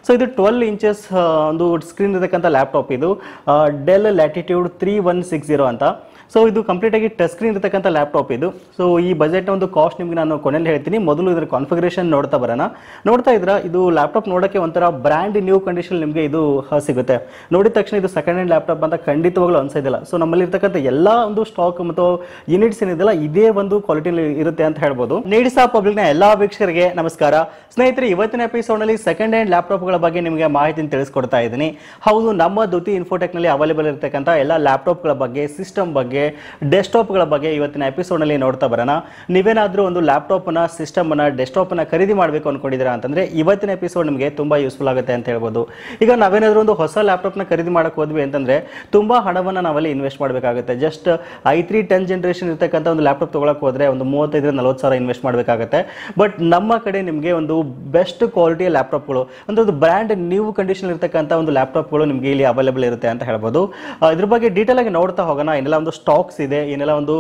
So ಇದು 12 inches ಒಂದು screen ಇರತಕ್ಕಂಥ ಲ್ಯಾಪ್ಟಾಪ್ ಇದು ಡೆಲ್ ಲ್ಯಾಟಿಟ್ಯೂಡ್ 3160 ಅಂತ. ಸೊ ಇದು ಕಂಪ್ಲೀಟ್ ಆಗಿ ಟಚ್ ಸ್ಕ್ರೀನ್ ಇರತಕ್ಕಂಥ ಲ್ಯಾಪ್ಟಾಪ್ ಇದು. ಸೊ ಈ ಬಜೆಟ್ನ ಒಂದು ಕಾಸ್ಟ್ ನಿಮಗೆ ನಾನು ಕೊನೆಯಲ್ಲಿ ಹೇಳ್ತೀನಿ. ಮೊದಲು ಇದರ ಕಾನ್ಫಿಗರೇಷನ್ ನೋಡ್ತಾ ಬರೋಣ. ನೋಡ್ತಾ ಇದ್ರೆ ಇದು ಲ್ಯಾಪ್ಟಾಪ್ ನೋಡೋಕ್ಕೆ ಒಂಥರ ಬ್ರ್ಯಾಂಡ್ ನ್ಯೂ ಕಂಡೀಷನ್ ನಿಮಗೆ ಇದು ಸಿಗುತ್ತೆ. ನೋಡಿದ ತಕ್ಷಣ ಇದು ಸೆಕೆಂಡ್ ಹ್ಯಾಂಡ್ ಲ್ಯಾಪ್ಟಾಪ್ ಅಂತ ಖಂಡಿತವಾಗ್ಲೂ ಅನ್ಸೋದಿಲ್ಲ. ಸೊ ನಮ್ಮಲ್ಲಿ ಇರ್ತಕ್ಕಂಥ ಎಲ್ಲ ಒಂದು ಸ್ಟಾಕ್ ಮತ್ತು ಯೂನಿಟ್ಸ್ ಏನಿದೆಲ್ಲ ಇದೇ ಒಂದು ಕ್ವಾಲಿಟಿಲಿ ಇರುತ್ತೆ ಅಂತ ಹೇಳ್ಬೋದು. ನೀಡಿಸಾ ಪಬ್ಲಿಕ್ನ ಎಲ್ಲಾ ವೀಕ್ಷಕರಿಗೆ ನಮಸ್ಕಾರ. ಸ್ನೇಹಿತರೆ, ಇವತ್ತಿನ ಎಪಿಸೋಡ್ನಲ್ಲಿ ಸೆಕೆಂಡ್ ಹ್ಯಾಂಡ್ ಲ್ಯಾಪ್ಟಾಪ್ಗಳ ಬಗ್ಗೆ ನಿಮಗೆ ಮಾಹಿತಿನ ತಿಳಿಸ್ಕೊಡ್ತಾ ಇದ್ದೀನಿ. ಹೌದು, ನಮ್ಮ ದುತಿ ಇನ್ಫೋಟೆಕ್ನಲ್ಲಿ ಅವೈಲೇಬಲ್ ಇರತಕ್ಕಂಥ ಎಲ್ಲ ಲ್ಯಾಪ್ಟಾಪ್ಗಳ ಬಗ್ಗೆ, ಸಿಸ್ಟಮ್ ಬಗ್ಗೆ, ಡೆಸ್ಕ್ಟಾಪ್ಗಳ ಬಗ್ಗೆ ಇವತ್ತಿನ ಎಪಿಸೋಡ್ನಲ್ಲಿ ನೋಡ್ತಾ ಬರೋಣ. ನೀವೇನಾದರೂ ಒಂದು ಲ್ಯಾಪ್ಟಾಪ್ನ, ಸಿಸ್ಟಮ್ನ, ಡೆಸ್ಕ್ಟಾಪ್ನ ಖರೀದಿ ಮಾಡಬೇಕು ಅನ್ಕೊಂಡಿದ್ದೀರಾ ಅಂತಂದ್ರೆ ಇವತ್ತಿನ ಎಪಿಸೋಡ್ ನಿಮಗೆ ತುಂಬಾ ಯೂಸ್ಫುಲ್ ಆಗುತ್ತೆ ಅಂತ ಹೇಳ್ಬೋದು. ಈಗ ನಾವೇನಾದರೂ ಒಂದು ಹೊಸ ಲ್ಯಾಪ್ಟಾಪ್ನ ಖರೀದಿ ಮಾಡಕ್ಕೆ ಹೋದ್ವಿ ಅಂತಂದ್ರೆ ತುಂಬಾ ಹಣವನ್ನು ನಾವಲ್ಲಿ ಇನ್ವೆಸ್ಟ್ ಮಾಡಬೇಕಾಗುತ್ತೆ. ಜಸ್ಟ್ i3 10th ಜನರೇಷನ್ ಇರತಕ್ಕಂಥ ಒಂದು ಲ್ಯಾಪ್ಟಾಪ್ ತಗೊಳಕ್ ಹೋದ್ರೆ ಒಂದು 35-40 ಸಾವಿರ ಇನ್ವೆಸ್ಟ್ ಮಾಡಬೇಕಾಗುತ್ತೆ. ಬಟ್ ನಮ್ಮ ಕಡೆ ನಿಮಗೆ ಒಂದು ಬೆಸ್ಟ್ ಕ್ವಾಲಿಟಿಯ ಲ್ಯಾಪ್ಟಾಪ್ಗಳು, ಒಂದು ಬ್ರ್ಯಾಂಡ್ ನ್ಯೂ ಕಂಡೀಷನ್ ಇರತಕ್ಕಂಥ ಒಂದು ಲ್ಯಾಪ್ಟಾಪ್ಗಳು ನಿಮಗೆ ಇಲ್ಲಿ ಅವೈಲೇಬಲ್ ಇರುತ್ತೆ ಅಂತ ಹೇಳ್ಬೋದು. ಇದ್ರ ಬಗ್ಗೆ ಡೀಟೇಲ್ ಆಗಿ ನೋಡ್ತಾ ಹೋಗೋಣ. ಏನೆಲ್ಲ ಒಂದು ಸ್ಟಾಕ್ಸ್ ಇದೆ, ಏನೆಲ್ಲ ಒಂದು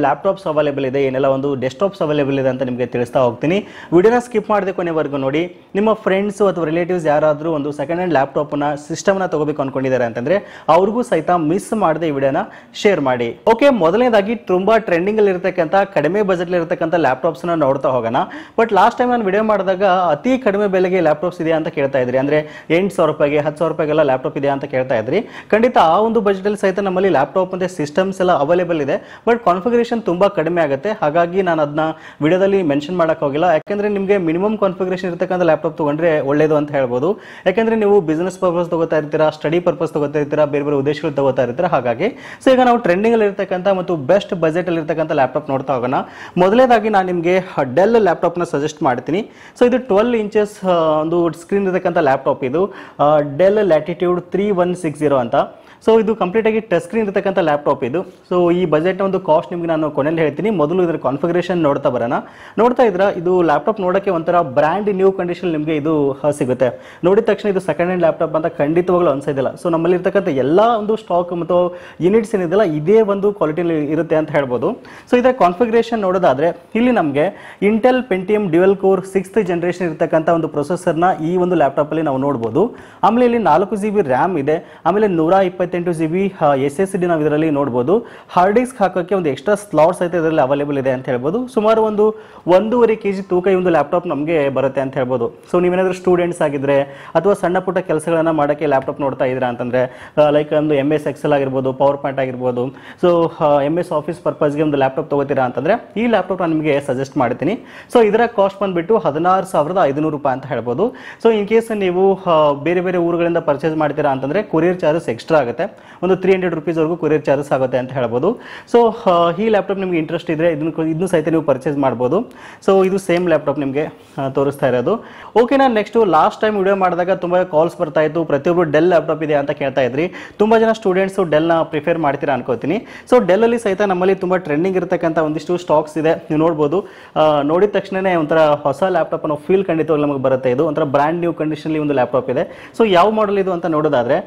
ಲ್ಯಾಪ್ಟಾಪ್ಸ್ ಅವೈಲೇಬಲ್ ಇದೆ, ಏನೆಲ್ಲ ಒಂದು ಡೆಸ್ಕ್ಟಾಪ್ಸ್ ಅವೈಲೇಬಲ್ ಇದೆ ಅಂತ ನಿಮಗೆ ತಿಳಿಸ್ತಾ ಹೋಗ್ತೀನಿ. ವಿಡಿಯೋನ ಸ್ಕಿಪ್ ಮಾಡದೆ ಕೊನೆವರೆಗೂ ನೋಡಿ. ನಿಮ್ಮ ಫ್ರೆಂಡ್ಸ್ ಅಥವಾ ರಿಲೇಟಿವ್ಸ್ ಯಾರಾದರೂ ಒಂದು ಸೆಕೆಂಡ್ ಹ್ಯಾಂಡ್ ಲ್ಯಾಪ್ಟಾಪ್ನ, ಸಿಸ್ಟಮ್ನ ತಗೋಬೇಕು ಅನ್ಕೊಂಡಿದ್ದಾರೆ ಅಂತಂದ್ರೆ ಅವ್ರಿಗೂ ಸಹಿತ ಮಿಸ್ ಮಾಡದೆ ಈ ವಿಡಿಯೋನ ಶೇರ್ ಮಾಡಿ. ಓಕೆ, ಮೊದಲನೇದಾಗಿ ತುಂಬಾ ಟ್ರೆಂಡಿಂಗ್ ಅಲ್ಲಿ ಇರತಕ್ಕಂಥ ಕಡಿಮೆ ಬಜೆಟ್ ಇರತಕ್ಕಂಥ ಲ್ಯಾಪ್ಟಾಪ್ಸ್ ನ ನೋಡ್ತಾ ಹೋಗೋಣ. ಬಟ್ ಲಾಸ್ಟ್ ಟೈಮ್ ನಾನು ವಿಡಿಯೋ ಮಾಡಿದಾಗ ಅತಿ ಕಡಿಮೆ ಬೆಲೆಗೆ ಲ್ಯಾಪ್ಟಾಪ್ಸ್ ಇದೆಯಾ ಅಂತ ಕೇಳ್ತಾ ಇದ್ರಿ. ಅಂದ್ರೆ 8,000 ರೂಪಾಯಿಗೆ, 10,000 ರೂಪಾಯಿಗೆಲ್ಲ ಲ್ಯಾಪ್ಟಾಪ್ ಇದೆಯಾ ಅಂತ ಕೇಳ್ತಾ ಇದ್ರಿ. ಖಂಡಿತ ಆ ಒಂದು ಬಜೆಟ್ ಅಲ್ಲಿ ಸಹಿತ ನಮ್ಮಲ್ಲಿ ಲ್ಯಾಪ್ಟಾಪ್ ಮತ್ತೆ ಸಿಸ್ಟಮ್ಸ್ ಎಲ್ಲ ಅವೈಲೇಬಲ್ ಇದೆ. ಬಟ್ ಕಾನ್ಫಿಗರೇಷನ್ ತುಂಬಾ ಕಡಿಮೆ ಆಗುತ್ತೆ. ಹಾಗಾಗಿ ನಾನು ಅದನ್ನ ವಿಡಿಯೋದಲ್ಲಿ ಮೆನ್ಷನ್ ಮಾಡಕ್ ಹೋಗಿಲ್ಲ. ಯಾಕಂದ್ರೆ ನಿಮಗೆ ಮಿನಿಮಮ್ ಕಾನ್ಫಿಗರೇಷನ್ ಇರತಕ್ಕಂಥ ಲ್ಯಾಪ್ಟಾಪ್ ತಗೊಂಡ್ರೆ ಒಳ್ಳೇದು ಅಂತ ಹೇಳ್ಬೋದು. ಯಾಕಂದ್ರೆ ನೀವು ಬಿಸ್ನೆಸ್ ಪರ್ಪಸ್ ತಗೋತಾ ಇರ್ತೀರಾ, ಸ್ಟಡಿ ಪರ್ಪಸ್ ತಗೋತಾ ಇರ್ತೀರಾ, ಬೇರೆ ಬೇರೆ ಉದ್ದೇಶಗಳು ತಗೋತಾ ಇರ್ತೀರಾ. ಹಾಗಾಗಿ ಸೊ ಈಗ ನಾವು ಟ್ರೆಂಡಿಂಗ್ ಅಲ್ಲಿ ಇರತಕ್ಕಂಥ ಮತ್ತು ಬೆಸ್ಟ್ ಬಜೆಟ್ ಅಲ್ಲಿ ಇರತಕ್ಕಂಥ ಲ್ಯಾಪ್ಟಾಪ್ ನೋಡ್ತಾ ಹೋಗೋಣ. ಮೊದಲನೇದಾಗಿ ನಾನು ನಿಮಗೆ ಡೆಲ್ ಲ್ಯಾಪ್ಟಾಪ್ ನ ಸಜೆಸ್ಟ್ ಮಾಡ್ತೀನಿ. ಸೊ ಇದು 12 ಇಂಚಸ್ ಒಂದು ಸ್ಕ್ರೀನ್ ಇರತಕ್ಕಂಥ ಲ್ಯಾಪ್ಟಾಪ್ ಇದು ಡೆಲ್ ಲ್ಯಾಟಿಟ್ಯೂಡ್ 3160 ಅಂತ. ಸೊ ಇದು ಕಂಪ್ಲೀಟ್ ಆಗಿ ಟಚ್ ಸ್ಕ್ರೀನ್ ಇರತಕ್ಕಂಥ ಲ್ಯಾಪ್ಟಾಪ್ ಇದು. ಸೊ ಈ ಬಜೆಟ್ನ ಒಂದು ಕಾಸ್ಟ್ ನಿಮಗೆ ನಾನು ಕೊನೆಯಲ್ಲಿ ಹೇಳ್ತೀನಿ. ಮೊದಲು ಇದರ ಕಾನ್ಫಿಗರೇಷನ್ ನೋಡ್ತಾ ಬರೋಣ. ನೋಡ್ತಾ ಇದ್ರೆ ಇದು ಲ್ಯಾಪ್ಟಾಪ್ ನೋಡೋಕ್ಕೆ ಒಂಥರ ಬ್ರ್ಯಾಂಡ್ ನ್ಯೂ ಕಂಡೀಷನ್ ನಿಮಗೆ ಇದು ಸಿಗುತ್ತೆ. ನೋಡಿದ ತಕ್ಷಣ ಇದು ಸೆಕೆಂಡ್ ಹ್ಯಾಂಡ್ ಲ್ಯಾಪ್ಟಾಪ್ ಅಂತ ಖಂಡಿತವಾಗ್ಲೂ ಅನ್ಸೋದಿಲ್ಲ. ಸೊ ನಮ್ಮಲ್ಲಿ ಇರ್ತಕ್ಕಂಥ ಎಲ್ಲ ಒಂದು ಸ್ಟಾಕ್ ಮತ್ತು ಯೂನಿಟ್ಸ್ ಏನಿದೆಲ್ಲ ಇದೇ ಒಂದು ಕ್ವಾಲಿಟಿಲಿ ಇರುತ್ತೆ ಅಂತ ಹೇಳ್ಬೋದು. ಸೊ ಇದರ ಕಾನ್ಫಿಗರೇಷನ್ ನೋಡೋದಾದ್ರೆ ಇಲ್ಲಿ ನಮಗೆ Intel Pentium dual core 6th generation ಇರತಕ್ಕಂಥ ಒಂದು ಪ್ರೊಸೆಸರ್ನ ಈ ಒಂದು ಲ್ಯಾಪ್ಟಾಪ್ ಅಲ್ಲಿ ನಾವು ನೋಡ್ಬೋದು. ಆಮೇಲೆ ಇಲ್ಲಿ 4 GB ರ್ಯಾಮ್ ಇದೆ. ಆಮೇಲೆ 128 GB SSD ನಾವು ಇದರಲ್ಲಿ ನೋಡಬಹುದು. ಹಾರ್ಡ್ ಡಿಸ್ಕ್ ಹಾಕೋಕ್ಕೆ ಒಂದು ಎಕ್ಸ್ಟ್ರಾ ಸ್ಲಾಟ್ಸ್ ಐತೆ ಇದರಲ್ಲಿ ಅವೈಲೇಬಲ್ ಇದೆ ಅಂತ ಹೇಳ್ಬೋದು. ಸುಮಾರು ಒಂದು 1.5 kg ತೂಕ ಈ ಒಂದು ಲ್ಯಾಪ್ಟಾಪ್ ನಮಗೆ ಬರುತ್ತೆ ಅಂತ ಹೇಳ್ಬೋದು. ಸೊ ನೀವೇನಾದ್ರೂ ಸ್ಟೂಡೆಂಟ್ಸ್ ಆಗಿದ್ರೆ ಅಥವಾ ಸಣ್ಣ ಪುಟ್ಟ ಕೆಲಸಗಳನ್ನ ಮಾಡೋಕ್ಕೆ ಲ್ಯಾಪ್ಟಾಪ್ ನೋಡ್ತಾ ಇದ್ದೀರಾ ಅಂತಂದ್ರೆ ಲೈಕ್ ಒಂದು MS Excel ಆಗಿರ್ಬೋದು, ಪವರ್ ಪಾಯಿಂಟ್ ಆಗಿರ್ಬೋದು, ಸೊ MS ಆಫೀಸ್ ಪರ್ಪಸ್ಗೆ ಒಂದು ಲ್ಯಾಪ್ಟಾಪ್ ತಗೋತೀರಾ ಅಂತಂದ್ರೆ ಈ ಲ್ಯಾಪ್ಟಾಪ್ ನಾನು ನಿಮಗೆ ಸಜೆಸ್ಟ್ ಮಾಡ್ತೀನಿ. ಸೊ ಇದರ ಕಾಸ್ಟ್ ಬಂದ್ಬಿಟ್ಟು 16,500 ರೂಪಾಯಿ ಅಂತ ಹೇಳ್ಬೋದು. ಸೊ ಇನ್ ಕೇಸ್ ನೀವು ಬೇರೆ ಬೇರೆ ಊರುಗಳಿಂದ ಪರ್ಚೇಸ್ ಮಾಡ್ತೀರಾ ಅಂತಂದ್ರೆ ಕೊರಿಯರ್ ಚಾರ್ಜಸ್ ಎಕ್ಸ್ಟ್ರಾ ಆಗುತ್ತೆ. ಒಂದು 300 ರೂಪೀಸ್ ವರೆಗೂ ಕೊರಿಯರ್ ಚಾರ್ಜಸ್ ಆಗುತ್ತೆ ಅಂತ ಹೇಳ್ಬೋದು. ಸೊ ಈ ಲ್ಯಾಪ್ಟಾಪ್ ನಿಮಗೆ ಇಂಟ್ರೆಸ್ಟ್ ಇದ್ರೆ ಇದನ್ನು ಸಹಿತ ನೀವು ಪರ್ಚೇಸ್ ಮಾಡ್ಬೋದು. ಸೊ ಇದು ಸೇಮ್ ಲ್ಯಾಪ್ಟಾಪ್ ನಿಮಗೆ ತೋರಿಸ್ತಾ ಇರೋದು. ಓಕೆನಾ, ನೆಕ್ಸ್ಟ್ ಲಾಸ್ಟ್ ಟೈಮ್ ವಿಡಿಯೋ ಮಾಡಿದಾಗ ತುಂಬಾ ಕಾಲ್ಸ್ ಬರ್ತಾ ಇತ್ತು. ಪ್ರತಿಯೊಬ್ಬರು ಡೆಲ್ ಲ್ಯಾಪ್ಟಾಪ್ ಇದೆ ಅಂತ ಕೇಳ್ತಾ ಇದ್ರಿ. ತುಂಬಾ ಜನ ಸ್ಟೂಡೆಂಟ್ಸ್ ಡೆಲ್ನ ಪ್ರಿಫೇರ್ ಮಾಡ್ತೀರಾ ಅನ್ಕೋತೀನಿ. ಸೊ ಡೆಲ್ ಅಲ್ಲಿ ಸಹಿತ ನಮ್ಮಲ್ಲಿ ತುಂಬಾ ಟ್ರೆಂಡಿಂಗ್ ಇರತಕ್ಕಂಥ ಒಂದಿಷ್ಟು ಸ್ಟಾಕ್ಸ್ ಇದೆ. ನೀವು ನೋಡ್ಬೋದು. ನೋಡಿದ ತಕ್ಷಣನೇ ಒಂಥರ ಹೊಸ ಲ್ಯಾಪ್ಟಾಪ್ ಅನ್ನೋ ಫೀಲ್ ಖಂಡಿತವಾಗಿ ನಮಗೆ ಬರುತ್ತೆ. ಇದು ಒಂಥರ ಬ್ರ್ಯಾಂಡ್ ನ್ಯೂ ಕಂಡೀಷನ್ ಒಂದು ಲ್ಯಾಪ್ಟಾಪ್ ಇದೆ. ಸೊ ಯಾವ ಮಾಡೆಲ್ ಇದು ಅಂತ ನೋಡೋದಾದ್ರೆ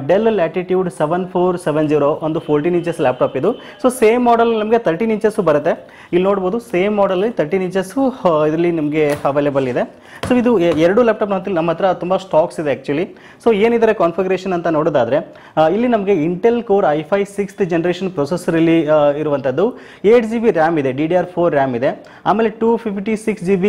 ಡೆಲ್ ಲ್ಯಾಟಿಟ್ಯೂಡ್ 7470 ಒಂದು 14 ಇಂಚಸ್ ಲ್ಯಾಪ್ಟಾಪ್ ಇದು. ಸೊ ಸೇಮ್ ಮಾಡೆಲ್ ನಮಗೆ 13 ಇಂಚಸ್ ಬರುತ್ತೆ. ಇಲ್ಲಿ ನೋಡ್ಬೋದು, ಸೇಮ್ ಮಾಡೆಲ್ 13 ಇಂಚಸ್ ಇದರಲ್ಲಿ ನಿಮಗೆ ಅವೈಲೇಬಲ್ ಇದೆ. ಸೊ ಇದು ಎರಡು ಲ್ಯಾಪ್ಟಾಪ್ ನಮ್ಮ ಹತ್ರ ತುಂಬಾ ಸ್ಟಾಕ್ಸ್ ಇದೆ ಆಕ್ಚುಲಿ. ಸೊ ಏನಿದೆ ಕಾನ್ಫಿಗರೇಷನ್ ಅಂತ ನೋಡೋದಾದ್ರೆ ಇಲ್ಲಿ ನಮಗೆ Intel core i5 6th generation processor ಇಲ್ಲಿ ಇರುವಂತದ್ದು. 8 GB ರ್ಯಾಮ್ ಇದೆ, DDR4 ರ್ಯಾಮ್ ಇದೆ. ಆಮೇಲೆ 256 GB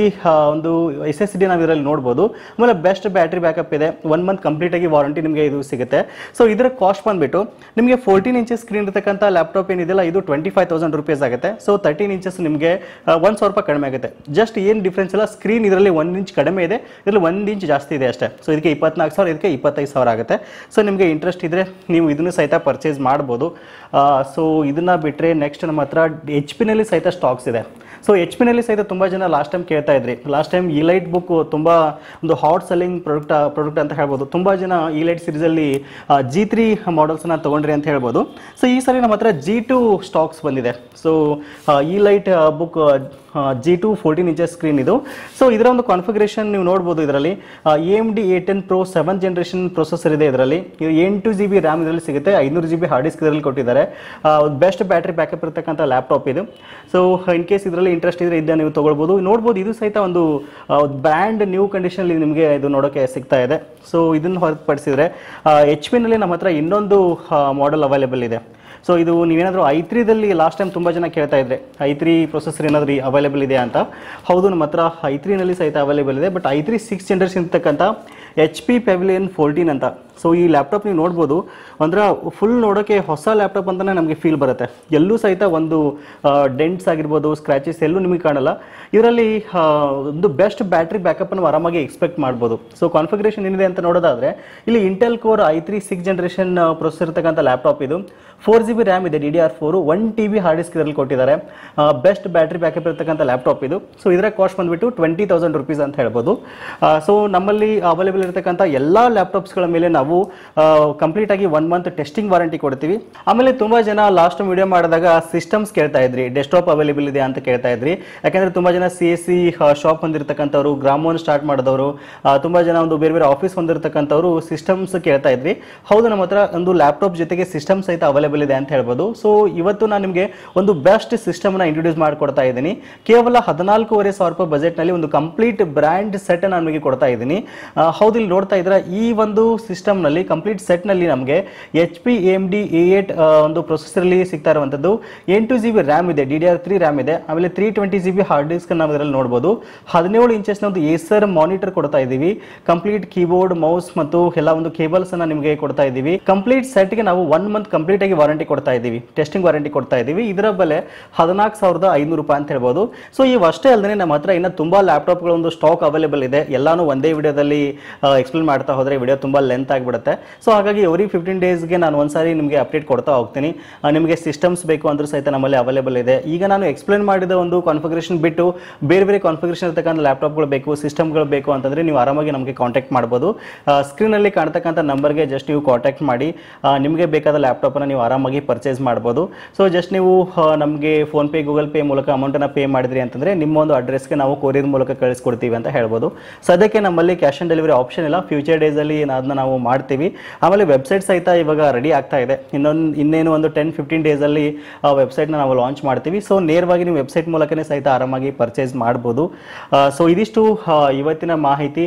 ಒಂದು SSD ನಾವು ಇದರಲ್ಲಿ ನೋಡ್ಬೋದು. ಆಮೇಲೆ ಬೆಸ್ಟ್ ಬ್ಯಾಟರಿ ಬ್ಯಾಕಪ್ ಇದೆ. 1 ಮಂತ್ ಕಂಪ್ಲೀಟ್ ಆಗಿ ವಾರಂಟಿ ನಿಮಗೆ ಇದು ಸಿಗುತ್ತೆ. ಸೊ ಇದರ ಕಾಸ್ಟ್ ಬಂದ್ಬಿಟ್ಟು ನಿಮಗೆ 14 ಇಂಚಸ್ ಸ್ಕ್ರೀನ್ ಇರತಕ್ಕಂಥ ಲ್ಯಾಪ್ಟಾಪ್ ಏನಿದೆಲ್ಲ ಇದು 25,000 ರೂಪೀಸ್ ಆಗುತ್ತೆ. ಸೊ 13 ಇಂಚಸ್ ನಿಮಗೆ 1,000 ರೂಪಾಯಿ ಕಡಿಮೆ ಆಗುತ್ತೆ. ಜಸ್ಟ್ ಏನು ಡಿಫ್ರೆನ್ಸ್ ಇಲ್ಲ, ಸ್ಕ್ರೀನ್ ಇದರಲ್ಲಿ 1 ಇಂಚ್ ಕಡಿಮೆ ಇದೆ, ಇದರಲ್ಲಿ 1 ಇಂಚ್ ಜಾಸ್ತಿ ಇದೆ ಅಷ್ಟೇ. ಸೊ ಇದಕ್ಕೆ 24,000, ಇದಕ್ಕೆ 25,000 ಆಗುತ್ತೆ. ಸೊ ನಿಮಗೆ ಇಂಟ್ರೆಸ್ಟ್ ಇದ್ರೆ ನೀವು ಇದನ್ನು ಸಹಿತ ಪರ್ಚೇಸ್ ಮಾಡ್ಬೋದು. ಸೊ ಇದನ್ನ ಬಿಟ್ಟರೆ ನೆಕ್ಸ್ಟ್ ನಮ್ಮ ಹತ್ರ HP ನಲ್ಲಿ ಸಹಿತ ಸ್ಟಾಕ್ಸ್ ಇದೆ. ಸೊ HP ನಲ್ಲಿ ಸಹಿತ ತುಂಬಾ ಜನ ಲಾಸ್ಟ್ ಟೈಮ್ ಕೇಳ್ತಾ ಇದ್ರಿ. ಲಾಸ್ಟ್ ಟೈಮ್ ಇಲೈಟ್ ಬುಕ್ ತುಂಬಾ ಒಂದು ಹಾಟ್ ಸೆಲ್ಲಿಂಗ್ ಪ್ರಾಡಕ್ಟ್ ಅಂತ ಹೇಳ್ಬೋದು. ತುಂಬಾ ಜನ ಇಲೈಟ್ ಸೀರೀಸ್ ಅಲ್ಲಿ G3 ಮಾಡೆಲ್ಸ್ ನ ತಗೊಂಡ್ರಿ ಅಂತ ಹೇಳ್ಬೋದು. ಸೊ ಈ ಸರಿ ನಮ್ಮ ಹತ್ರ G2 ಸ್ಟಾಕ್ಸ್ ಬಂದಿದೆ. So elite book G2 14 inches screen ಇದು. ಸೊ ಇದರ ಒಂದು ಕಾನ್ಫಿಗರೇಷನ್ ನೀವು ನೋಡಬಹುದು. ಇದರಲ್ಲಿ AMD A10 Pro 7th generation processor ಇದೆ. ಇದರಲ್ಲಿ 8 GB ರ್ಯಾಮ್ ಇದರಲ್ಲಿ ಸಿಗುತ್ತೆ. 500 GB ಹಾರ್ಡ್ ಡಿಸ್ಕ್ ಇದರಲ್ಲಿ ಕೊಟ್ಟಿದ್ದಾರೆ. ಬೆಸ್ಟ್ ಬ್ಯಾಟರಿ ಬ್ಯಾಕಪ್ ಇರತಕ್ಕಂಥ ಲ್ಯಾಪ್ಟಾಪ್ ಇದು. ಸೊ ಇನ್ ಕೇಸ್ ಇದರಲ್ಲಿ ನಿಮ್ಮಲ್ಲಿ ಇಂಟ್ರೆಸ್ಟ್ ಇದ್ರೆ ಇದನ್ನ ನೀವು ತೊಗೊಳ್ಬೋದು. ನೋಡ್ಬೋದು ಇದು ಸಹಿತ ಒಂದು ಬ್ರ್ಯಾಂಡ್ ನ್ಯೂ ಕಂಡೀಷನಲ್ಲಿ ನಿಮಗೆ ಇದು ನೋಡೋಕ್ಕೆ ಸಿಗ್ತಾ ಇದೆ. ಸೊ ಇದನ್ನು ಹೊರತುಪಡಿಸಿದ್ರೆ HP ನಲ್ಲಿ ನಮ್ಮ ಹತ್ರ ಇನ್ನೊಂದು ಮಾಡೆಲ್ ಅವೈಲೇಬಲ್ ಇದೆ. ಸೊ ಇದು ನೀವೇನಾದರೂ i3ದಲ್ಲಿ ಲಾಸ್ಟ್ ಟೈಮ್ ತುಂಬ ಜನ ಕೇಳ್ತಾ ಇದ್ರೆ i3 ಪ್ರೊಸೆಸರ್ ಏನಾದರೂ ಅವೈಲೇಬಲ್ ಇದೆ ಅಂತ. ಹೌದು, ನಮ್ಮ ಹತ್ರ i3ನಲ್ಲಿ ಸಹಿತ ಅವೈಲೇಬಲ್ ಇದೆ. ಬಟ್ i3 6th ಜನರೇಷನ್ ಇರ್ತಕ್ಕಂಥ HP Pavilion 14 ಅಂತ. ಸೊ ಈ ಲ್ಯಾಪ್ಟಾಪ್ ನೀವು ನೋಡ್ಬೋದು, ಅಂದ್ರೆ ಫುಲ್ ನೋಡೋಕ್ಕೆ ಹೊಸ ಲ್ಯಾಪ್ಟಾಪ್ ಅಂತಲೇ ನಮಗೆ ಫೀಲ್ ಬರುತ್ತೆ. ಎಲ್ಲೂ ಸಹಿತ ಒಂದು ಡೆಂಟ್ಸ್ ಆಗಿರ್ಬೋದು, ಸ್ಕ್ರ್ಯಾಚಸ್ ಎಲ್ಲೂ ನಿಮಗೆ ಕಾಣಲ್ಲ. ಇದರಲ್ಲಿ ಒಂದು ಬೆಸ್ಟ್ ಬ್ಯಾಟ್ರಿ ಬ್ಯಾಕಪ್ಪನ್ನು ಆರಾಮಾಗಿ ಎಕ್ಸ್ಪೆಕ್ಟ್ ಮಾಡ್ಬೋದು. ಸೊ ಕಾನ್ಫಿಗರೇಷನ್ ಏನಿದೆ ಅಂತ ನೋಡೋದಾದರೆ ಇಲ್ಲಿ Intel core i3 6th generation processor ಇರ್ತಕ್ಕಂಥ ಲ್ಯಾಪ್ಟಾಪ್ ಇದು. 4GB ರ್ಯಾಮ್ ಇದೆ, DDR4, 1TB ಹಾರ್ಡ್ ಡಿಸ್ಕ್ ಇದರಲ್ಲಿ ಕೊಟ್ಟಿದ್ದಾರೆ. ಬೆಸ್ಟ್ ಬ್ಯಾಟ್ರಿ ಬ್ಯಾಕಪ್ ಇರ್ತಕ್ಕಂಥ ಲ್ಯಾಪ್ಟಾಪ್ ಇದು. ಸೊ ಇದರ ಕಾಸ್ಟ್ ಬಂದುಬಿಟ್ಟು 20,000 rupees ಅಂತ ಹೇಳ್ಬೋದು. ಸೊ ನಮ್ಮಲ್ಲಿ ಅವೈಲೇಬಲ್ ಇರತಕ್ಕಂಥ ಎಲ್ಲ ಲ್ಯಾಪ್ಟಾಪ್ಸ್ಗಳ ಮೇಲೆ ನಾವು ಕಂಪ್ಲೀಟ್ ಆಗಿ 1 month ಟೆಸ್ಟಿಂಗ್ ವಾರಂಟಿ ಕೊಡ್ತೀವಿ. ಆಮೇಲೆ ತುಂಬ ಜನ ಲಾಸ್ಟ್ ವಿಡಿಯೋ ಮಾಡಿದಾಗ ಸಿಸ್ಟಮ್ಸ್ ಕೇಳ್ತಾ ಇದ್ರಿ, ಡೆಸ್ಕ್ಟಾಪ್ ಅವೈಲೇಬಲ್ ಇದೆ ಅಂತ ಕೇಳ್ತಾ ಇದ್ರಿ. ಯಾಕಂದರೆ ತುಂಬ ಜನ CSC ಶಾಪ್ ಹೊಂದಿರತಕ್ಕಂಥವ್ರು, ಗ್ರಾಮೋನ್ ಸ್ಟಾರ್ಟ್ ಮಾಡಿದವರು, ತುಂಬ ಜನ ಒಂದು ಬೇರೆ ಬೇರೆ ಆಫೀಸ್ ಹೊಂದಿರತಕ್ಕಂಥವ್ರು ಸಿಸ್ಟಮ್ಸ್ ಕೇಳ್ತಾ ಇದ್ರಿ. ಹೌದು, ನಮ್ಮ ಹತ್ರ ಒಂದು ಲ್ಯಾಪ್ಟಾಪ್ ಜೊತೆಗೆ ಸಿಸ್ಟಮ್ ಸಹಿತ ಅವೈಲೇಬಲ್ ಇದೆ ಅಂತ ಹೇಳ್ಬೋದು. ಸೊ ಇವತ್ತು ನಾನು ನಿಮಗೆ ಒಂದು ಬೆಸ್ಟ್ ಸಿಸ್ಟಮ್ನ ಇಂಟ್ರೊಡ್ಯೂಸ್ ಮಾಡಿಕೊಡ್ತಾ ಇದ್ದೀನಿ. ಕೇವಲ 14,500 ರೂಪಾಯಿ ಬಜೆಟ್ನಲ್ಲಿ ಒಂದು ಕಂಪ್ಲೀಟ್ ಬ್ರ್ಯಾಂಡ್ ಸೆಟ್ ನಾನು ನಿಮಗೆ ಕೊಡ್ತಾ ಇದ್ದೀನಿ. ಹೌದು, ಇಲ್ಲಿ ನೋಡ್ತಾ ಇದ್ರೆ ಈ ಒಂದು ಸಿಸ್ಟಮ್ನಲ್ಲಿ ಕಂಪ್ಲೀಟ್ ಸೆಟ್ನಲ್ಲಿ ನಮಗೆ HP AMD A8 ಒಂದು ಪ್ರೊಸೆಸರ್ಲಿ ಸಿಗ್ತಾ ಇರುವಂಥದ್ದು. 8GB ರ್ಯಾಮ್ ಇದೆ, DDR3 ರ್ಯಾಮ್ ಇದೆ. ಆಮೇಲೆ 320GB ಹಾರ್ಡ್ ಡಿಸ್ಕ್ ನಾವು ಇದರಲ್ಲಿ ನೋಡ್ಬೋದು. 17 ಇಂಚಸ್ನ ಒಂದು ಏಸರ್ ಮಾನಿಟರ್ ಕೊಡ್ತಾ ಇದ್ದೀವಿ. ಕಂಪ್ಲೀಟ್ ಕೀಬೋರ್ಡ್, ಮೌಸ್ ಮತ್ತು ಎಲ್ಲ ಒಂದು ಕೇಬಲ್ಸ್ ಅನ್ನ ನಿಮಗೆ ಕೊಡ್ತಾ ಇದ್ದೀವಿ. ಕಂಪ್ಲೀಟ್ ಸೆಟ್ಗೆ ನಾವು 1 month ಕಂಪ್ಲೀಟ್ ಆಗಿ ವಾರಂಟಿ ಕೊಡ್ತಾ ಇದ್ದೀವಿ, ಟೆಸ್ಟಿಂಗ್ ವಾರಂಟಿ ಕೊಡ್ತಾ ಇದ್ದೀವಿ. ಇದರ ಬೆಲೆ 14,500 ರೂಪಾಯಿ ಅಂತ ಹೇಳ್ಬೋದು. ಸೊ ಇವಷ್ಟೇ ಅಲ್ಲದೆ ನಮ್ಮ ಹತ್ರ ಇನ್ನು ತುಂಬಾ ಲ್ಯಾಪ್ಟಾಪ್ಗಳ ಒಂದು ಸ್ಟಾಕ್ ಅವೈಲೇಬಲ್ ಇದೆ. ಎಲ್ಲಾನು ಒಂದೇ ವಿಡಿಯೋದಲ್ಲಿ ಎಕ್ಸ್ಪ್ಲೇನ್ ಮಾಡ್ತಾ ಹೋದ್ರೆ ವಿಡಿಯೋ ತುಂಬಾ ಲೆಂತ್ ಆಗಿಬಿಡುತ್ತೆ. ಸೊ ಹಾಗಾಗಿ ಎವ್ರಿ 15 ಡೇಸ್ಗೆ ನಾನು ಒಂದ್ಸಾರಿ ನಿಮಗೆ ಅಪ್ಡೇಟ್ ಕೊಡ್ತಾ ಹೋಗ್ತೀನಿ. ನಿಮಗೆ ಸಿಸ್ಟಮ್ಸ್ ಬೇಕು ಅಂದ್ರೂ ಸಹಿತ ನಮ್ಮಲ್ಲಿ ಅವೈಲೇಬಲ್ ಇದೆ. ಈಗ ನಾನು ಎಕ್ಸ್ಪ್ಲೇನ್ ಮಾಡಿದ ಒಂದು ಕಾನ್ಫಿಗರೇಷನ್ ಬಿಟ್ಟು ಬೇರೆ ಬೇರೆ ಕಾನ್ಫಿಗರೇಷನ್ ಇರ್ತಕ್ಕಂಥ ಲ್ಯಾಪ್ಟಾಪ್ಗಳು ಬೇಕು, ಸಿಸ್ಟಮ್ಗಳು ಬೇಕು ಅಂತಂದ್ರೆ ನೀವು ಆರಾಮಾಗಿ ನಮಗೆ ಕಾಂಟ್ಯಾಕ್ಟ್ ಮಾಡ್ಬೋದು. ಸ್ಕ್ರೀನಲ್ಲಿ ಕಾಣ್ತಕ್ಕಂಥ ನಂಬರ್ಗೆ ಜಸ್ಟ್ ನೀವು ಕಾಂಟ್ಯಾಕ್ಟ್ ಮಾಡಿ ನಿಮಗೆ ಬೇಕಾದ ಲ್ಯಾಪ್ಟಾಪನ್ನು ನೀವು ಆರಾಮಾಗಿ ಪರ್ಚೇಸ್ ಮಾಡ್ಬೋದು. ಸೊ ಜಸ್ಟ್ ನೀವು ನಮಗೆ ಫೋನ್ಪೇ, ಗೂಗಲ್ ಪೇ ಮೂಲಕ ಅಮೌಂಟನ್ನು ಪೇ ಮಾಡಿದ್ರಿ ಅಂತಂದರೆ ನಿಮ್ಮ ಒಂದು ಅಡ್ರೆಸ್ಗೆ ನಾವು ಕೊರಿಯರ್ ಮೂಲಕ ಕಳಿಸ್ಕೊಡ್ತೀವಿ ಅಂತ ಹೇಳ್ಬೋದು. ಸದ್ಯಕ್ಕೆ ನಮ್ಮಲ್ಲಿ ಕ್ಯಾಶ್ ಆನ್ ಡೆಲಿವರಿ ಆಪ್ಷನ್ ಇಲ್ಲ. ಫ್ಯೂಚರ್ ಡೇಸಲ್ಲಿ ಅದನ್ನ ನಾವು ಮಾಡ್ತೀವಿ. ಆಮೇಲೆ ವೆಬ್ಸೈಟ್ ಸಹಿತ ಇವಾಗ ರೆಡಿ ಆಗ್ತಾ ಇದೆ. ಇನ್ನೇನು ಒಂದು 10-15 ಡೇಸಲ್ಲಿ ಆ ವೆಬ್ಸೈಟ್ನ ನಾವು ಲಾಂಚ್ ಮಾಡ್ತೀವಿ. ಸೊ ನೇರವಾಗಿ ನೀವು ವೆಬ್ಸೈಟ್ ಮೂಲಕನೇ ಸಹಿತ ಆರಾಮಾಗಿ ಪರ್ಚೇಸ್ ಮಾಡ್ಬೋದು. ಸೊ ಇದಿಷ್ಟು ಇವತ್ತಿನ ಮಾಹಿತಿ.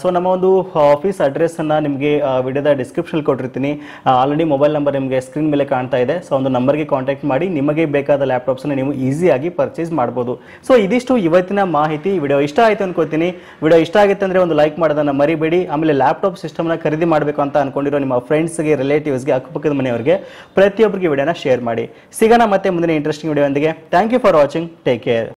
ಸೊ ನಮ್ಮ ಒಂದು ಆಫೀಸ್ ಅಡ್ರೆಸ್ಸನ್ನು ನಿಮಗೆ ವಿಡಿಯೋದ ಡಿಸ್ಕ್ರಿಪ್ಷನ್ ಕೊಟ್ಟಿರ್ತೀನಿ. ಆಲ್ರೆಡಿ ಮೊಬೈಲ್ ನಂಬರ್ ನಿಮಗೆ ಸ್ಕ್ರೀನ್ ಮೇಲೆ ಕಾಣ್ತಾ ಇದೆ. ಸೊ ಒಂದು ನಂಬರ್ಗೆ ಕಾಂಟ್ಯಾಕ್ಟ್ ಮಾಡಿ ನಿಮಗೆ ಬೇಕಾದ ಲ್ಯಾಪ್ಟಾಪ್ಸ್ನ ನೀವು ಈಸಿಯಾಗಿ ಪರ್ಚೇಸ್ ಮಾಡ್ಬೋದು. ಸೊ ಇದಿಷ್ಟು ಇವತ್ತಿನ ಮಾಹಿತಿ. ವಿಡಿಯೋ ಇಷ್ಟ ಆಯಿತು ಅನ್ಕೋತೀನಿ. ವಿಡಿಯೋ ಇಷ್ಟ ಆಗಿತ್ತು ಅಂದರೆ ಒಂದು ಲೈಕ್ ಮಾಡೋದನ್ನು ಮರಿಬೇಡಿ. ಆಮೇಲೆ ಲ್ಯಾಪ್ಟಾಪ್ ಸಿಸ್ಟಮ್ನ ಖರೀದಿ ಮಾಡಬೇಕು ಅಂತ ಅನ್ಕೊಂಡಿರೋ ನಿಮ್ಮ ಫ್ರೆಂಡ್ಸ್ಗೆ, ರಿಲೇಟಿವ್ಸ್ಗೆ, ಅಕ್ಕಪಕ್ಕದ ಮನೆಯವರಿಗೆ ಪ್ರತಿಯೊಬ್ಬರಿಗೆ ವಿಡಿಯೋನ ಶೇರ್ ಮಾಡಿ. ಸಿಗೋಣ ಮತ್ತೆ ಮುಂದಿನ ಇಂಟ್ರೆಸ್ಟಿಂಗ್ ವಿಡಿಯೋ ಒಂದಿಗೆ. Thank you for watching. Take care.